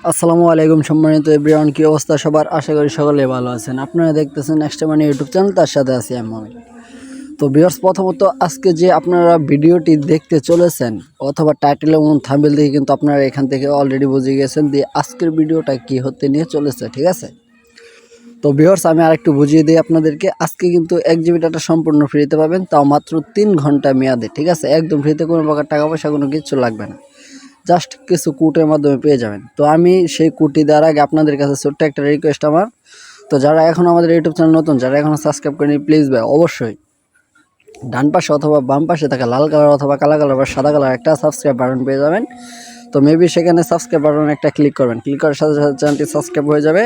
আসসালামু আলাইকুম সম্মানিত এভরিওয়ান, কি অবস্থা সবার? আশা করি সকলে ভালো আছেন। আপনারা দেখতেছেন নেক্সট মানে ইউটিউব চ্যানেল, তার সাথে আছি আমি। তো ভিউয়ার্স, প্রথমত আজকে যে আপনারা ভিডিওটি দেখতে চলেছেন অথবা টাইটেল এবং থাম্বনেল দেখে কিন্তু আপনারা এখান থেকে অলরেডি বুঝে গেছেন যে আজকের ভিডিওটা কি হতে নিয়ে চলেছে, ঠিক আছে? তো ভিউয়ার্স, আমি আরেকটু বুঝিয়ে দিই আপনাদেরকে। আজকে কিন্তু 1 জিবি ডাটা সম্পূর্ণ ফ্রিতে পাবেন, তাও মাত্র 3 ঘন্টা মেয়াদে, ঠিক আছে? একদম ফ্রিতে, কোনো প্রকার টাকা পয়সা কোনো কিছু লাগবে না, জাস্ট কিছু কোডের মাধ্যমে পেয়ে যাবেন। তো আমি সেই কোডটি দেওয়ার আগে আপনাদের কাছে ছোট্ট একটা রিকোয়েস্ট আমার। তো যারা এখন আমাদের ইউটিউব চ্যানেল নতুন, যারা এখনও সাবস্ক্রাইব করেনি, প্লিজ ভাই অবশ্যই ডান পাশে অথবা বাম পাশে থাকা লাল কালার অথবা কালো কালার বা সাদা কালার একটা সাবস্ক্রাইব বাটন পেয়ে যাবেন। তো মেবি সেখানে সাবস্ক্রাইব বাটন একটা ক্লিক করবেন, ক্লিক করার সাথে সাথে চ্যানেলটি সাবস্ক্রাইব হয়ে যাবে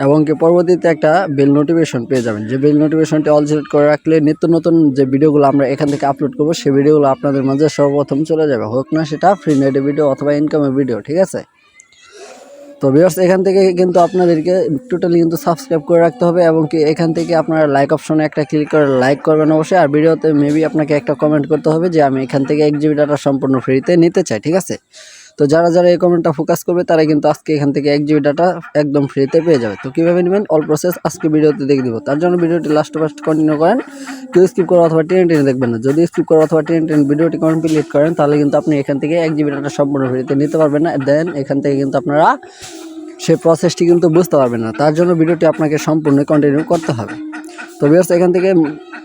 এবং কি পরবর্তীতে একটা বেল নোটিফিকেশন পেয়ে যাবেন। যে বেল নোটিফিকেশনটি অল সিলেক্ট করে রাখলে নিত্য নতুন যে ভিডিওগুলো আমরা এখান থেকে আপলোড করবো, সেই ভিডিওগুলো আপনাদের মাঝে সর্বপ্রথম চলে যাবে, হোক না সেটা ফ্রি নেটের ভিডিও অথবা ইনকামের ভিডিও, ঠিক আছে? তো ভিউয়ার্স, এখান থেকে কিন্তু আপনাদেরকে টোটালি কিন্তু সাবস্ক্রাইব করে রাখতে হবে এবং কি এখান থেকে আপনারা লাইক অপশনে একটা ক্লিক করে লাইক করবেন অবশ্যই। আর ভিডিওতে মেবি আপনাকে একটা কমেন্ট করতে হবে যে আমি এখান থেকে 1 জিবি ডাটা সম্পূর্ণ ফ্রিতে নিতে চাই, ঠিক আছে? তো যারা যারা এই কমেন্টটা ফোকাস করবে তারা কিন্তু আজকে এখান থেকে 1 জিবি ডাটা একদম ফ্রিতে পেয়ে যাবে। তো কীভাবে নেবেন অল প্রসেস আজকে ভিডিওতে দেখে দিব। তার জন্য ভিডিওটি লাস্ট কন্টিনিউ করেন, কেউ স্কিপ করে অথবা টেনে টেনে দেখবেন না। যদি স্কিপ করে অথবা টেনে টেনে ভিডিওটি কমপ্লিট করেন তাহলে কিন্তু আপনি এখান থেকে 1 জিবি ডাটা সম্পূর্ণ ফ্রিতে নিতে পারবেন না। দেন এখান থেকে কিন্তু আপনারা সেই প্রসেসটি কিন্তু বুঝতে পারবেন না। তার জন্য ভিডিওটি আপনাকে সম্পূর্ণ কন্টিনিউ করতে হবে। তো ভিউয়ার্স, এখান থেকে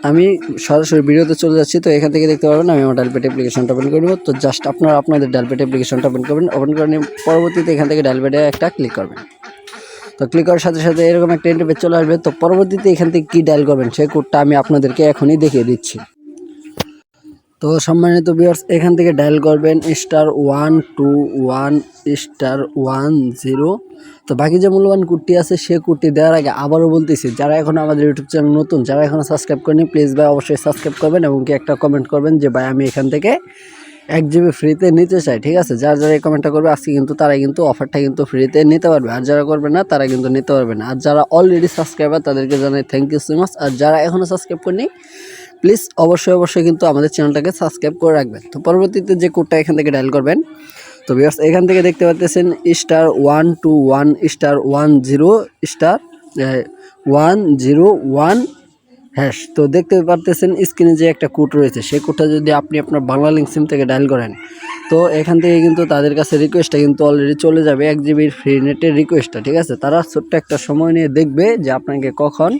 আমি সরাসরি ভিডিওতে চলে যাচ্ছি। তো এখান থেকে দেখতে পারবেন আমি আমার ডায়ালপ্যাড অ্যাপ্লিকেশনটা ওপেন করে নেব। তো জাস্ট আপনারা আপনাদের ডায়ালপ্যাড অ্যাপ্লিকেশনটা ওপেন করবেন, ওপেন করে নিয়ে পরবর্তীতে এখান থেকে ডায়ালপ্যাডে একটা ক্লিক করবেন। তো ক্লিক করার সাথে সাথে এরকম একটা ইন্টারফেস চলে আসবে। তো পরবর্তীতে এখান থেকে কী ডায়াল করবেন সেই কোডটা আমি আপনাদেরকে এখনই দেখিয়ে দিচ্ছি। তো সম্মানিত ভিউয়ার্স, এখান থেকে ডায়াল করবেন *121*10। তো বাকি যে মূল্যবান কোডটি আছে সে কোডটি দেওয়ার আগে আবারও বলতেছি, যারা এখন আমাদের ইউটিউব চ্যানেল নতুন, যারা এখনও সাবস্ক্রাইব করেনি, প্লিজ ভাই অবশ্যই সাবস্ক্রাইব করবেন এবং কি একটা কমেন্ট করবেন যে ভাই আমি এখান থেকে 1 জিবি ফ্রিতে নিতে চাই, ঠিক আছে? যারা যারা এই কমেন্টটা করবে আজকে কিন্তু তারাই কিন্তু অফারটা কিন্তু ফ্রিতে নিতে পারবে, আর যারা করবে না তারা কিন্তু নিতে পারবে না। আর যারা অলরেডি সাবস্ক্রাইবার তাদেরকে জানাই থ্যাংক ইউ সো মাচ। আর যারা এখনও সাবস্ক্রাইব করেনি, প্লিজ অবশ্যই কিন্তু আমাদের চ্যানেলটাকে সাবস্ক্রাইব করে রাখবেন। তো পরবর্তীতে যে কোডটা এখান থেকে ডায়াল করবেন, তো ভিউয়ার্স এখান থেকে দেখতে পাচ্ছেন *121*10*101#। তো দেখতে পারতেছেন স্ক্রিনে যে একটা কোড রয়েছে, সেই কোডটা যদি আপনি আপনার বাংলা লিঙ্ক সিম থেকে ডায়াল করেন, তো এখান থেকে কিন্তু তাদের কাছে রিকোয়েস্টটা কিন্তু অলরেডি চলে যাবে, 1 জিবির ফ্রি নেটের রিকোয়েস্টটা, ঠিক আছে? তারা ছোট্ট একটা সময় নিয়ে দেখবে যে আপনাকে কখন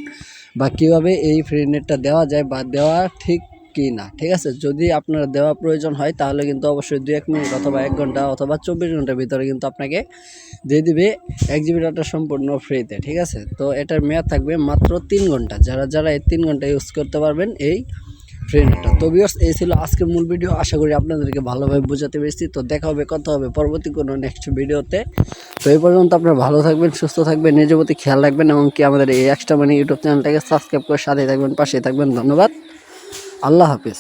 বা কীভাবে এই ফ্রি নেটটা দেওয়া যায় বা দেওয়া ঠিক কি না, ঠিক আছে? যদি আপনার দেওয়া প্রয়োজন হয় তাহলে কিন্তু অবশ্যই 2-1 মিনিট অথবা 1 ঘন্টা অথবা 24 ঘন্টার ভিতরে কিন্তু আপনাকে দিয়ে দিবে 1 জিবি ডাটা সম্পূর্ণ ফ্রিতে, ঠিক আছে? তো এটার মেয়াদ থাকবে মাত্র 3 ঘন্টা। যারা যারা এই 3 ঘন্টা ইউজ করতে পারবেন এই ফ্রি নেটটা। তো ভিউয়ার্স, এই ছিল আজকের মূল ভিডিও। আশা করি আপনাদেরকে ভালোভাবে বোঝাতে পেরেছি। তো দেখা হবে, কথা হবে পরবর্তী কোনো নেক্সট ভিডিওতে। তো এই পর্যন্ত আপনারা ভালো থাকবেন, সুস্থ থাকবেন, নিজের প্রতি খেয়াল রাখবেন এবং কি আমাদের এই এক্সট্রা মানি ইউটিউব চ্যানেলটাকে সাবস্ক্রাইব করে সাথে থাকবেন, পাশে থাকবেন। ধন্যবাদ, আল্লাহ হাফিজ।